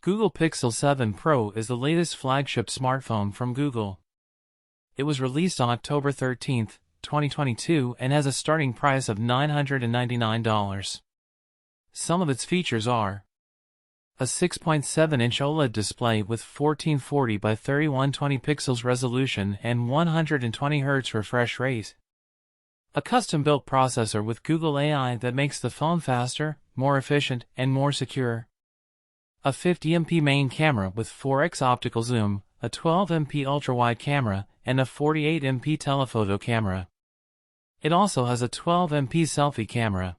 Google Pixel 7 Pro is the latest flagship smartphone from Google. It was released on October 13, 2022 and has a starting price of $999. Some of its features are a 6.7-inch OLED display with 1440 by 3120 pixels resolution and 120 Hz refresh rate. A custom-built processor with Google AI that makes the phone faster, more efficient, and more secure. A 50MP main camera with 4x optical zoom, a 12MP ultra-wide camera, and a 48MP telephoto camera. It also has a 12MP selfie camera.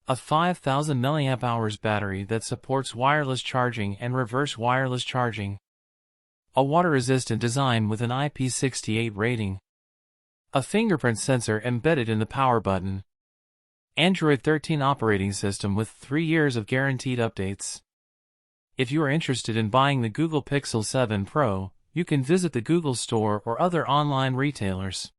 A 5000 mAh battery that supports wireless charging and reverse wireless charging. A water-resistant design with an IP68 rating. A fingerprint sensor embedded in the power button. Android 13 operating system with 3 years of guaranteed updates. If you are interested in buying the Google Pixel 7 Pro, you can visit the Google Store or other online retailers.